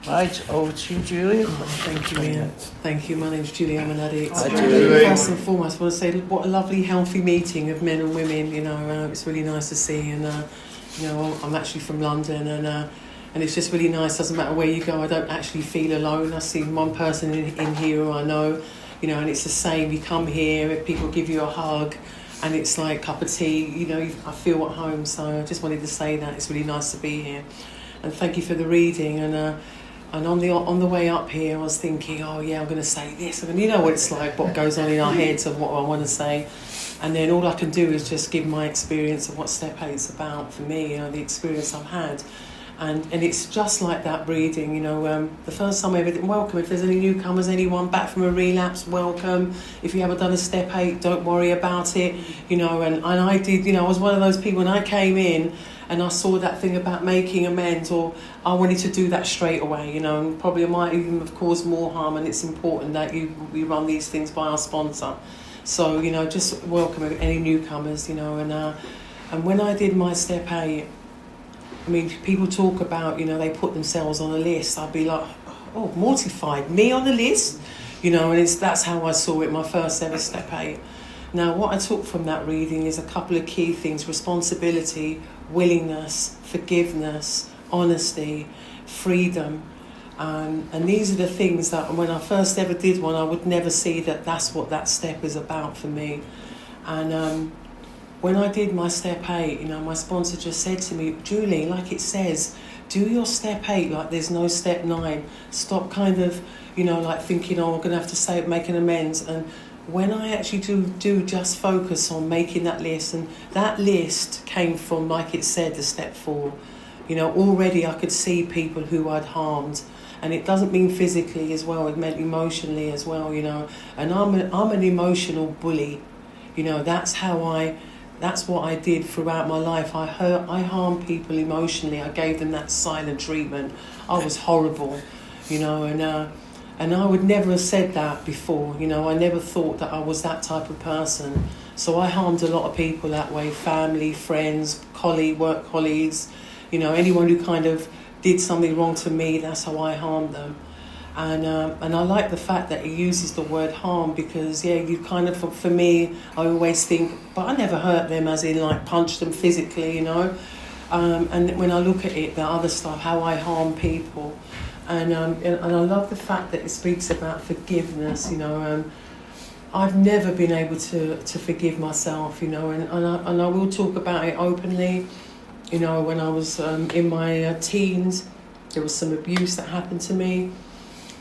Right, over to you, Julie. Thank you, Ian. Thank you. My name's Julie Amanadi. Hi, Julie. First and foremost, I want to say what a lovely, healthy meeting of men and women. It's really nice to see. And I'm actually from London, and it's just really nice. Doesn't matter where you go, I don't actually feel alone. I see one person in here who I know, and it's the same. You come here, people give you a hug, and it's like a cup of tea. I feel at home. So I just wanted to say that it's really nice to be here, and thank you for the reading. And on the way up here, I was thinking, oh yeah, I'm going to say this. You know what it's like, what goes on in our heads of what I want to say. And then all I can do is just give my experience of what Step 8's about for me, the experience I've had. And it's just like that reading, the first time I ever did, welcome. If there's any newcomers, anyone back from a relapse, welcome. If you haven't done a Step 8, don't worry about it, and I did, I was one of those people when I came in, and I saw that thing about making amends, or I wanted to do that straight away, and probably it might even have caused more harm, and it's important that we run these things by our sponsor. So, just welcome any newcomers, and when I did my Step 8, people talk about, they put themselves on a list. I'd be like, oh, mortified, me on the list? And that's how I saw it, my first ever Step 8. Now, what I took from that reading is a couple of key things: responsibility, willingness, forgiveness, honesty, freedom. And these are the things that when I first ever did one, I would never see that that's what that step is about for me. And when I did my Step 8, my sponsor just said to me, Julie, like it says, do your Step 8 like there's no Step 9. Stop kind of, like thinking, oh, I'm going to have to make an amends. And when I actually do just focus on making that list, and that list came from, like it said, the Step 4. Already I could see people who I'd harmed. And it doesn't mean physically as well, it meant emotionally as well, And I'm an emotional bully. That's what I did throughout my life. I harmed people emotionally. I gave them that silent treatment. I was horrible, and I would never have said that before. I never thought that I was that type of person. So I harmed a lot of people that way: family, friends, work colleagues, anyone who kind of did something wrong to me. That's how I harmed them. And I like the fact that it uses the word harm, because you kind of, for me, I always think, but I never hurt them as in like punch them physically, and when I look at it, the other stuff, how I harm people, and I love the fact that it speaks about forgiveness. I've never been able to forgive myself, and I will talk about it openly. When I was in my teens, there was some abuse that happened to me.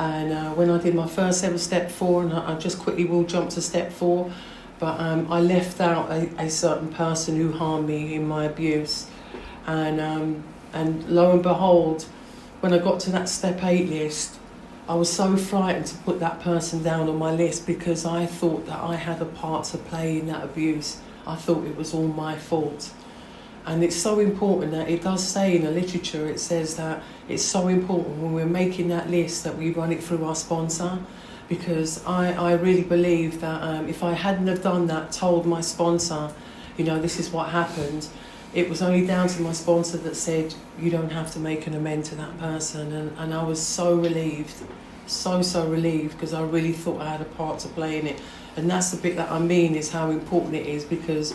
And when I did my first ever Step 4, and I just quickly will jump to Step 4, but I left out a certain person who harmed me in my abuse. And lo and behold, when I got to that Step 8 list, I was so frightened to put that person down on my list, because I thought that I had a part to play in that abuse. I thought it was all my fault. And it's so important that it does say in the literature, it says that it's so important when we're making that list that we run it through our sponsor, because I really believe that if I hadn't have done that, told my sponsor, this is what happened, it was only down to my sponsor that said, you don't have to make an amend to that person. And I was so relieved, so relieved, because I really thought I had a part to play in it. And that's the bit that I mean, is how important it is, because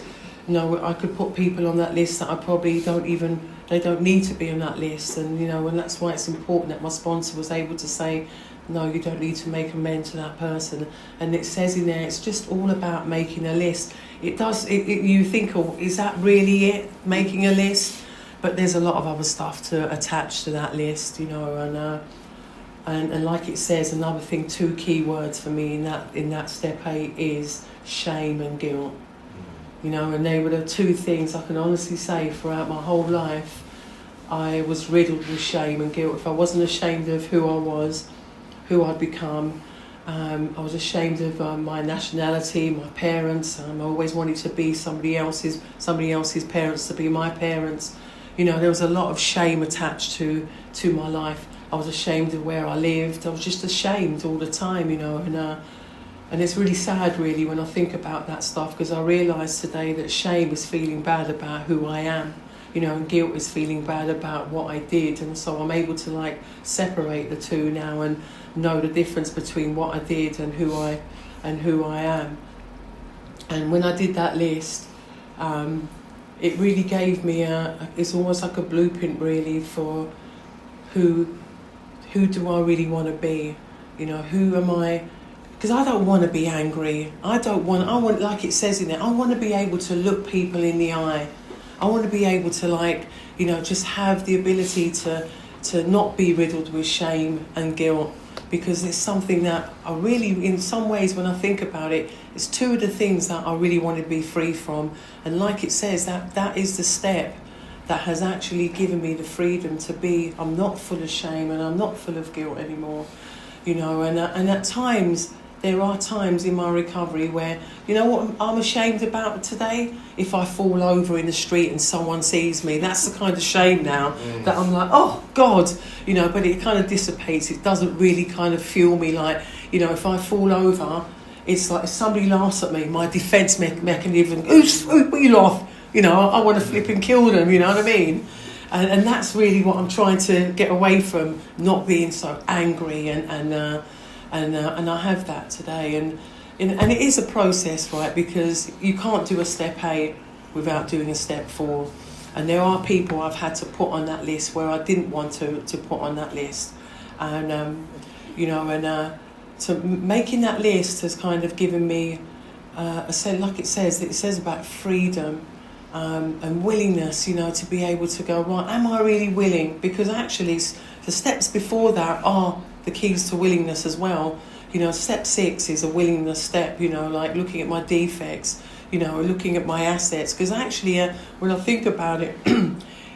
I could put people on that list that I probably they don't need to be on that list. And, and that's why it's important that my sponsor was able to say, no, you don't need to make amends to that person. And it says in there, it's just all about making a list. It does, you think, oh, is that really it, making a list? But there's a lot of other stuff to attach to that list, and like it says, another thing, 2 key words for me in that Step 8 is shame and guilt. And they were the 2 things I can honestly say throughout my whole life. I was riddled with shame and guilt. If I wasn't ashamed of who I was, who I'd become, I was ashamed of my nationality, my parents. I always wanted to be somebody else's parents, to be my parents. There was a lot of shame attached to my life. I was ashamed of where I lived. I was just ashamed all the time, and it's really sad, really, when I think about that stuff, because I realise today that shame is feeling bad about who I am, you know, and guilt is feeling bad about what I did. And so I'm able to like separate the two now and know the difference between what I did and who I am. And when I did that list, it really gave me it's almost like a blueprint really for who do I really want to be, you know, who am I, because I don't want to be angry, I want, like it says in there, I want to be able to look people in the eye, I want to be able to like, you know, just have the ability to not be riddled with shame and guilt, because it's something that I really, in some ways when I think about it, it's two of the things that I really want to be free from. And like it says, that is the step that has actually given me the freedom to be, I'm not full of shame and I'm not full of guilt anymore, you know, and at times, there are times in my recovery where, you know what I'm ashamed about today? If I fall over in the street and someone sees me, that's the kind of shame now that I'm like, oh God, you know, but it kind of dissipates. It doesn't really kind of fuel me like, you know, if I fall over, it's like if somebody laughs at me, my defence mechanism, what you laugh? You know, I want to flip and kill them, you know what I mean? And that's really what I'm trying to get away from, not being so angry and I have that today, and it is a process, right? Because you can't do a step 8 without doing a step 4, and there are people I've had to put on that list where I didn't want to put on that list, and you know, and so making that list has kind of given me a sense, like it says about freedom and willingness, you know, to be able to go, right, am I really willing? Because actually the steps before that are the keys to willingness as well. You know, step 6 is a willingness step, you know, like looking at my defects, you know, looking at my assets. Because actually, when I think about it,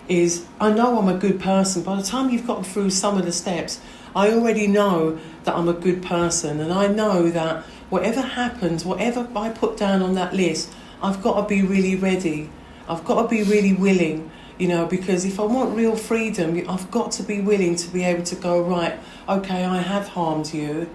is I know I'm a good person. By the time you've gotten through some of the steps, I already know that I'm a good person. And I know that whatever happens, whatever I put down on that list, I've got to be really ready. I've got to be really willing. You know, because if I want real freedom, I've got to be willing to be able to go, right, okay, I have harmed you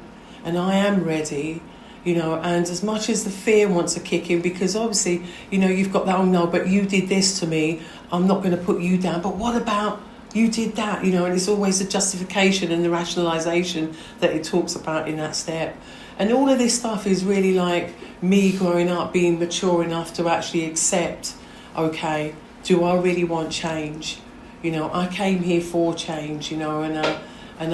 and I am ready, you know, and as much as the fear wants to kick in, because obviously, you know, you've got that, oh no, but you did this to me, I'm not going to put you down, but what about you did that, you know, and it's always the justification and the rationalisation that it talks about in that step. And all of this stuff is really like me growing up, being mature enough to actually accept, okay, do I really want change? You know, I came here for change, you know, and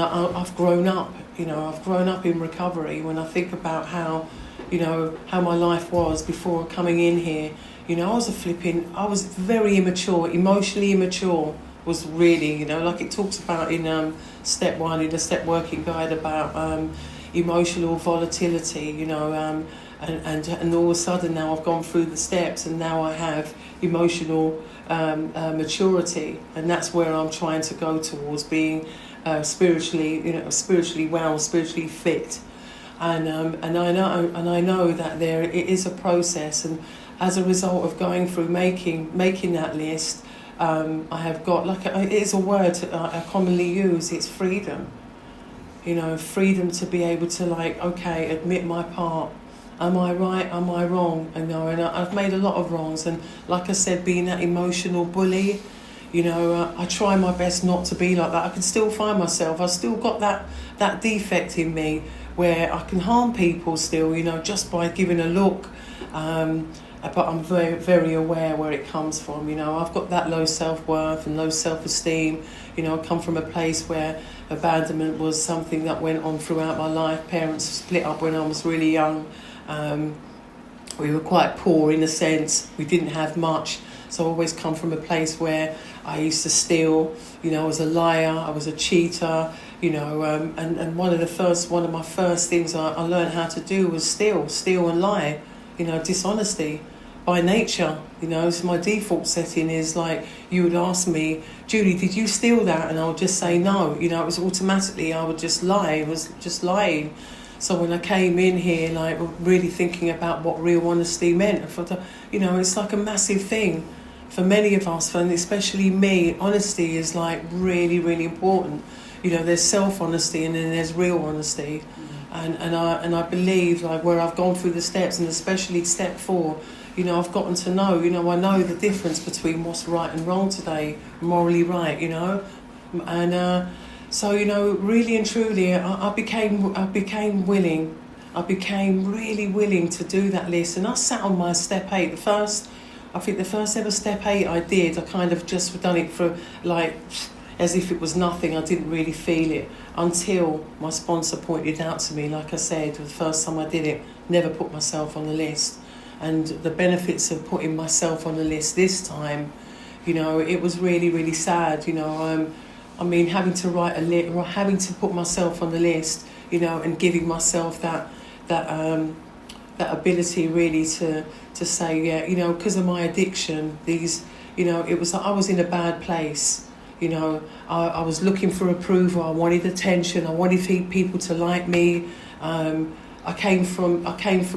I've grown up, you know, I've grown up in recovery. When I think about how, you know, how my life was before coming in here, you know, I was very immature, emotionally immature was really, you know, like it talks about in step 1, in the step working guide about emotional volatility, you know, and all of a sudden now I've gone through the steps and now I have emotional maturity, and that's where I'm trying to go towards, being spiritually, you know, spiritually well, spiritually fit, and I know that it is a process, and as a result of going through making that list, I have got, like, it is a word I commonly use, it's freedom. You know, freedom to be able to, like, okay, admit my part. Am I right? Am I wrong? And I've made a lot of wrongs. And like I said, being that emotional bully, you know, I try my best not to be like that. I can still find myself. I've still got that defect in me where I can harm people still, you know, just by giving a look. But I'm very, very aware where it comes from. You know, I've got that low self-worth and low self-esteem. You know, I come from a place where abandonment was something that went on throughout my life. Parents split up when I was really young. We were quite poor in a sense. We didn't have much. So I always come from a place where I used to steal. You know, I was a liar. I was a cheater. You know, and one of my first things I learned how to do was steal and lie. You know, dishonesty by nature. You know, so my default setting is like, you would ask me, Julie, did you steal that? And I would just say no. You know, it was automatically, I would just lie. It was just lying. So when I came in here, like, really thinking about what real honesty meant, I thought, you know, it's like a massive thing for many of us, and especially me. Honesty is like really, really important. You know, there's self-honesty and then there's real honesty. And I believe, like, where I've gone through the steps, and especially step 4, you know, I've gotten to know, you know, I know the difference between what's right and wrong today, morally right, you know. And so, you know, really and truly, I became willing. I became really willing to do that list. And I sat on my step 8. I think the first ever step 8 I did, I kind of just done it for like, as if it was nothing. I didn't really feel it until my sponsor pointed out to me, like I said, the first time I did it, never put myself on the list. And the benefits of putting myself on the list this time, you know, it was really, really sad, you know. I mean, having to write a list, or having to put myself on the list, you know, and giving myself that ability really to say, yeah, you know, because of my addiction, these, you know, it was, I was in a bad place. You know, I was looking for approval. I wanted attention. I wanted people to like me. I came from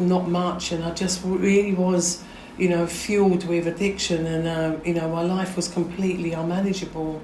not much, and I just really was, you know, fueled with addiction, and you know, my life was completely unmanageable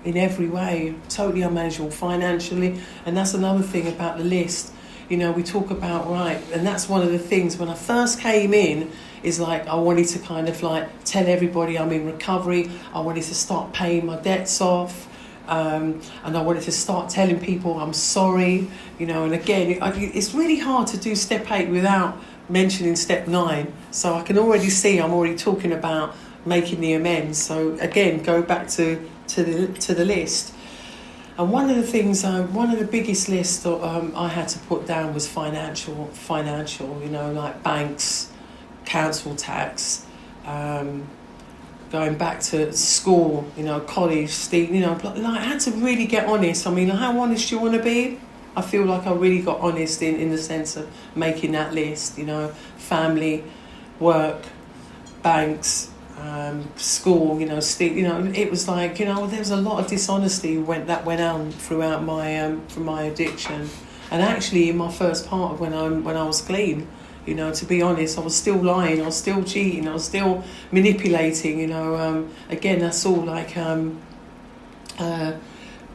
in every way, totally unmanageable financially. And that's another thing about the list. You know, we talk about, right, and that's one of the things when I first came in, is like I wanted to kind of like tell everybody I'm in recovery. I wanted to start paying my debts off, and I wanted to start telling people I'm sorry, you know. And again, it's really hard to do step 8 without mentioning step 9. So I can already see I'm already talking about making the amends. So again, go back to the list. And one of the things, one of the biggest lists that I had to put down was financial, you know, like banks, council tax, going back to school, you know, college, you know, like I had to really get honest. I mean, how honest do you want to be? I feel like I really got honest in the sense of making that list, you know, family, work, banks, school, you know, you know, it was like, you know, there was a lot of dishonesty that went on throughout my from my addiction. And actually in my first part of when I was clean, you know, to be honest, I was still lying, I was still cheating, I was still manipulating, you know. Again, that's all like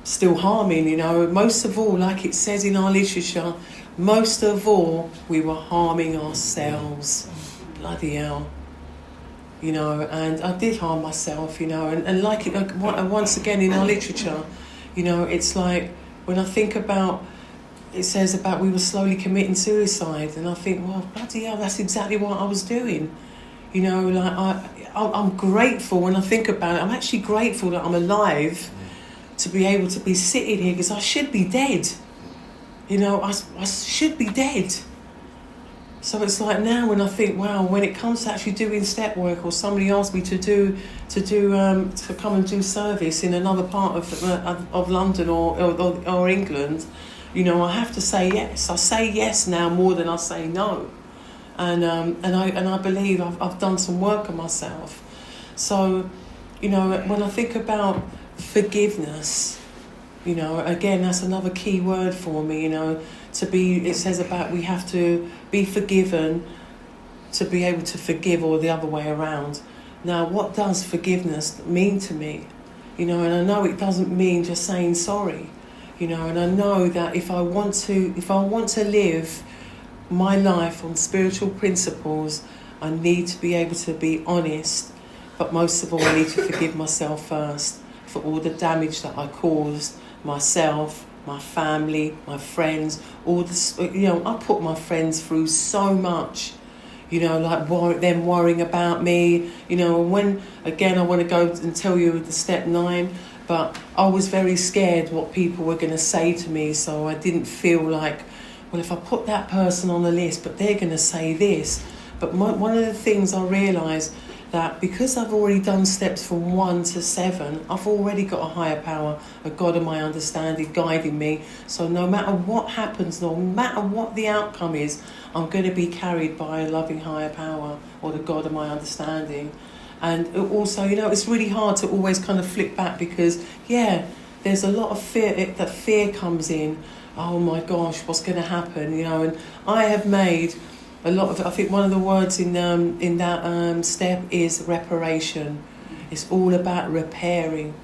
still harming, you know. Most of all, like it says in our literature, most of all, we were harming ourselves. Bloody hell. You know, and I did harm myself, you know, and like once again in our literature, you know, it's like when I think about, it says about we were slowly committing suicide, and I think, well, bloody hell, that's exactly what I was doing. You know, like I'm grateful when I think about it. I'm actually grateful that I'm alive to be able to be sitting here, because I should be dead. You know, I should be dead. So it's like now when I think, wow, when it comes to actually doing step work, or somebody asks me to come and do service in another part of London or England, you know, I have to say yes. I say yes now more than I say no, and I believe I've done some work on myself. So, you know, when I think about forgiveness, you know, again, that's another key word for me, you know. It says about we have to be forgiven to be able to forgive, or the other way around. Now, what does forgiveness mean to me? You know, and I know it doesn't mean just saying sorry, you know, and I know that if I want to live my life on spiritual principles, I need to be able to be honest, but most of all, I need to forgive myself first for all the damage that I caused myself, my family, my friends, all this, you know. I put my friends through so much, you know, like them worrying about me, you know. And when, again, I want to go and tell you the step 9, but I was very scared what people were going to say to me, so I didn't feel like, well, if I put that person on the list, but they're going to say this. But one of the things I realised, that because I've already done steps from 1 to 7, I've already got a higher power, a God of my understanding guiding me. So no matter what happens, no matter what the outcome is, I'm going to be carried by a loving higher power, or the God of my understanding. And also, you know, it's really hard to always kind of flip back, because, yeah, there's a lot of fear, that fear comes in. Oh my gosh, what's going to happen, you know. And I have made a lot of, I think one of the words in that step is reparation. It's all about repairing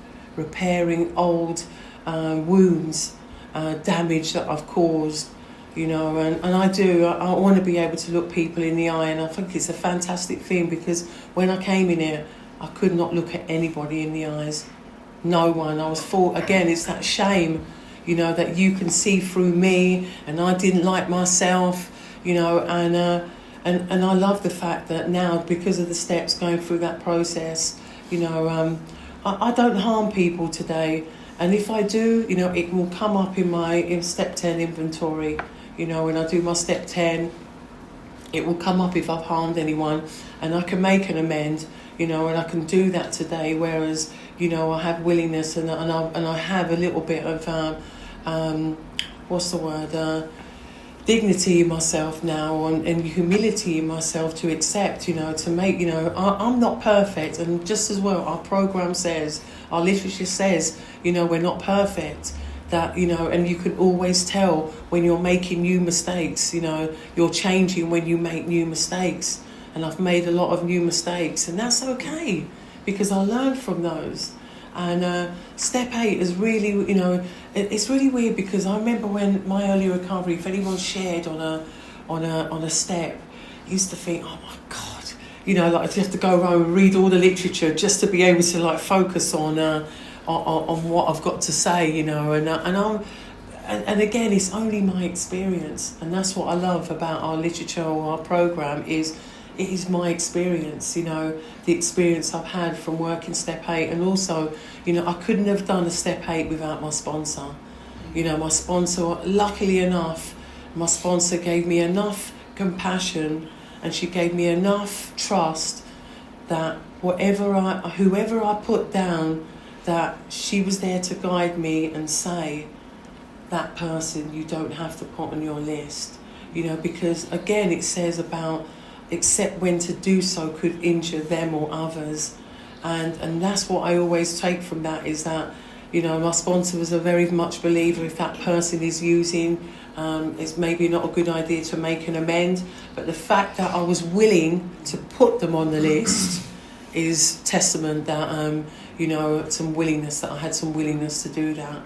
old wounds, damage that I've caused, you know, and I do. I want to be able to look people in the eye, and I think it's a fantastic thing, because when I came in here, I could not look at anybody in the eyes. No one. I was again, it's that shame, you know, that you can see through me, and I didn't like myself, you know, and I love the fact that now, because of the steps, going through that process, you know, I don't harm people today. And if I do, you know, it will come up in step 10 inventory. You know, when I do my step 10, it will come up if I've harmed anyone, and I can make an amend, you know, and I can do that today. Whereas, you know, I have willingness, and I have a little bit of dignity in myself now, and humility in myself to accept, you know, to make, you know, I'm not perfect, and just as well our program says, our literature says, you know, we're not perfect. That, you know, and you can always tell when you're making new mistakes, you know, you're changing when you make new mistakes. And I've made a lot of new mistakes, and that's okay, because I learned from those. And step 8 is really, you know, it's really weird, because I remember when my early recovery, if anyone shared on a step, I used to think, oh my God, you know, like you have to go around and read all the literature just to be able to like focus on what I've got to say, you know, and again, it's only my experience, and that's what I love about our literature or our program is. It is my experience, you know, the experience I've had from working step 8, and also, you know, I couldn't have done a step 8 without my sponsor. You know, my sponsor, luckily enough, my sponsor gave me enough compassion, and she gave me enough trust that whoever I put down, that she was there to guide me and say, that person you don't have to put on your list, you know, because again, it says about except when to do so could injure them or others. And that's what I always take from that, is that, you know, my sponsor was a very much believer, if that person is using, it's maybe not a good idea to make an amend, but the fact that I was willing to put them on the list is testament that, you know, some willingness, that I had some willingness to do that.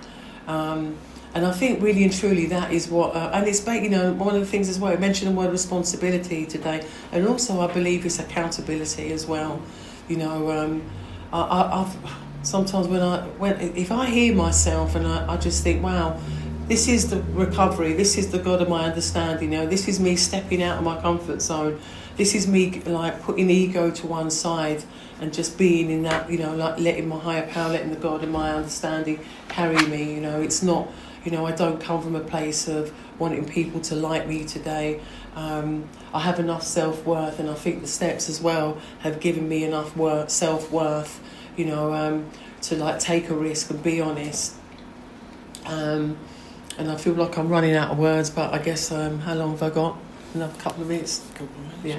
And I think really and truly that is what, and it's, you know, one of the things as well, I mentioned the word responsibility today, and also I believe it's accountability as well. You know, I've sometimes if I hear myself and I just think, wow, this is the recovery, this is the God of my understanding, you know, this is me stepping out of my comfort zone, this is me like putting ego to one side and just being in that, you know, like letting my higher power, letting the God of my understanding carry me, you know, it's not, you know, I don't come from a place of wanting people to like me today. I have enough self-worth, and I think the steps as well have given me enough self-worth, you know, to like take a risk and be honest. And I feel like I'm running out of words, but I guess, how long have I got? Another couple of minutes? Yeah.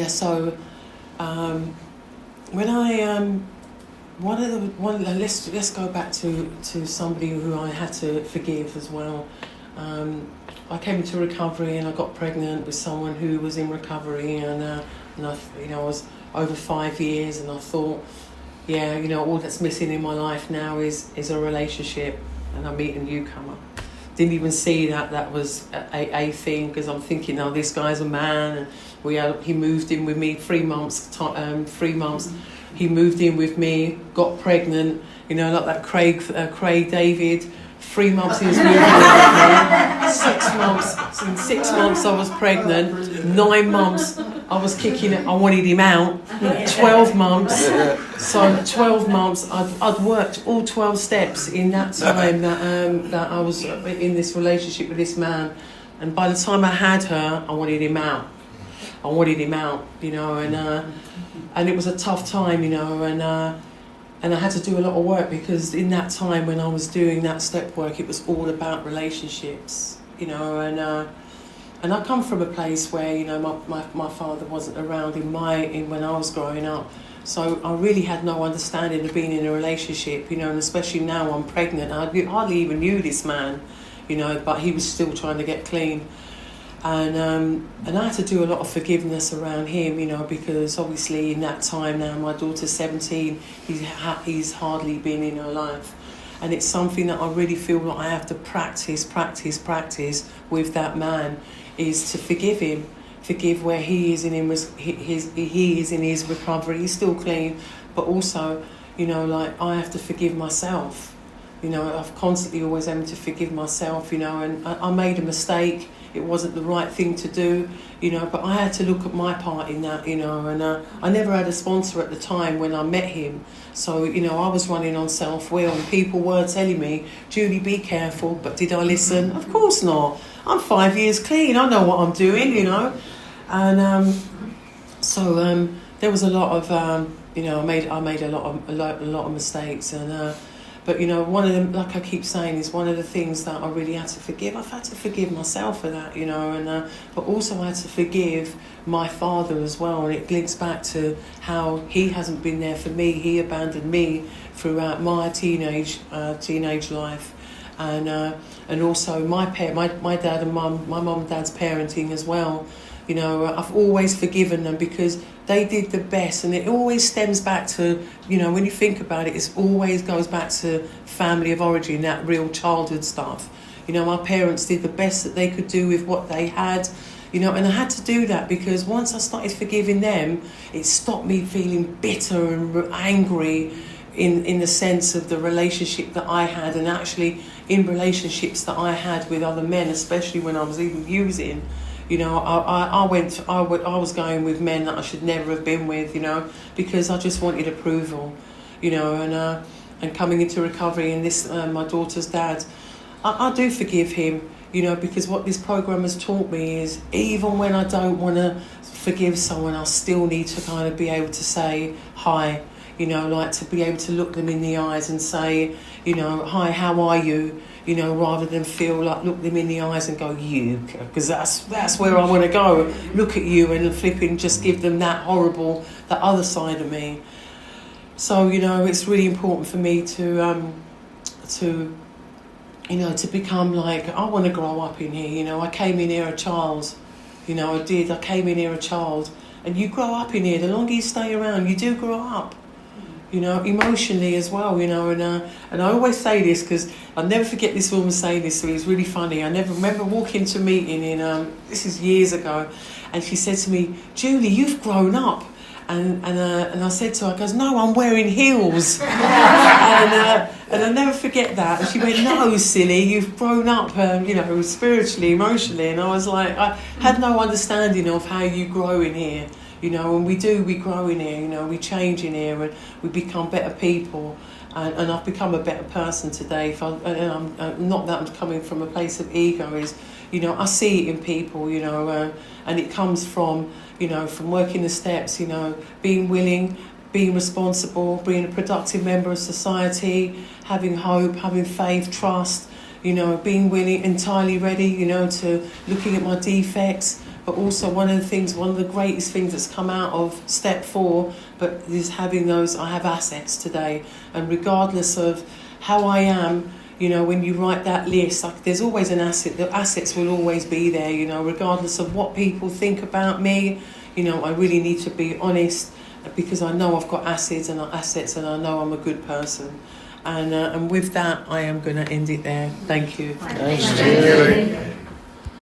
So when I... let's go back to somebody who I had to forgive as well. I came into recovery and I got pregnant with someone who was in recovery, and I, you know, I was over 5 years, and I thought, yeah, you know, all that's missing in my life now is a relationship, and I meet a newcomer. Didn't even see that was a thing, because I'm thinking, oh, this guy's a man, and he moved in with me 3 months. 3 months. He moved in with me, got pregnant, you know, like that Craig David. 3 months he was moving in with me. 6 months. In 6 months I was pregnant. 9 months I was kicking it. I wanted him out. 12 months. So 12 months I'd worked all 12 steps in that time that I was in this relationship with this man. And by the time I had her, I wanted him out. You know, and it was a tough time, you know, and I had to do a lot of work, because in that time when I was doing that step work, it was all about relationships, you know, and I come from a place where, you know, my father wasn't around when I was growing up, so I really had no understanding of being in a relationship, you know, and especially now I'm pregnant. I hardly even knew this man, you know, but he was still trying to get clean. And I had to do a lot of forgiveness around him, you know, because obviously in that time now, my daughter's 17, he's hardly been in her life. And it's something that I really feel like I have to practice with that man, is to forgive him. Forgive where he is in his recovery. He's still clean, but also, you know, like, I have to forgive myself. You know, I've constantly always having to forgive myself, you know, and I made a mistake. It wasn't the right thing to do, you know, but I had to look at my part in that, you know, and I never had a sponsor at the time when I met him. So, you know, I was running on self-will, and people were telling me, Julie, be careful, but did I listen? Of course not. I'm 5 years clean, I know what I'm doing, you know. And so there was a lot of, you know, I made a lot of mistakes, and but, you know, one of them, like I keep saying, is one of the things that I really had to forgive. I've had to forgive myself for that, you know, and but also I had to forgive my father as well. And it links back to how he hasn't been there for me. He abandoned me throughout my teenage life, and also my dad and my mum and dad's parenting as well. You know, I've always forgiven them because they did the best, and it always stems back to, you know, when you think about it, it always goes back to family of origin, that real childhood stuff. You know, my parents did the best that they could do with what they had, you know, and I had to do that because once I started forgiving them, it stopped me feeling bitter and angry in the sense of the relationship that I had, and actually in relationships that I had with other men, especially when I was even using. You know, I was going with men that I should never have been with, you know, because I just wanted approval, you know, and coming into recovery, and this, my daughter's dad, I do forgive him, you know, because what this program has taught me is even when I don't want to forgive someone, I still need to kind of be able to say hi, you know, like to be able to look them in the eyes and say, you know, hi, how are you? You know, rather than feel like look them in the eyes and go, you, because that's where I want to go. Look at you and flipping just give them that other side of me. So, you know, it's really important for me to you know, to become like, I want to grow up in here. You know, I came in here a child. You know, I came in here a child. And you grow up in here. The longer you stay around, you do grow up. You know, emotionally as well, you know, and I always say this because I'll never forget this woman saying this to me. It's really funny. I never remember walking to a meeting in, this is years ago, and she said to me, Julie, you've grown up. And I said to her, I goes, no, I'm wearing heels. and I'll never forget that. And she went, no, silly, you've grown up, you know, spiritually, emotionally. And I was like, I had no understanding of how you grow in here. You know, and we grow in here, you know, we change in here, and we become better people. And I've become a better person today. Not that I'm coming from a place of ego, is, you know, I see it in people, you know, and it comes from, you know, from working the steps, you know, being willing, being responsible, being a productive member of society, having hope, having faith, trust, you know, being willing, entirely ready, you know, to looking at my defects. But also one of the greatest things that's come out of step 4, but is having those, I have assets today. And regardless of how I am, you know, when you write that list, like, there's always an asset. The assets will always be there, you know, regardless of what people think about me. You know, I really need to be honest because I know I've got assets and I know I'm a good person. And with that, I am going to end it there. Thank you. Thanks, Julie.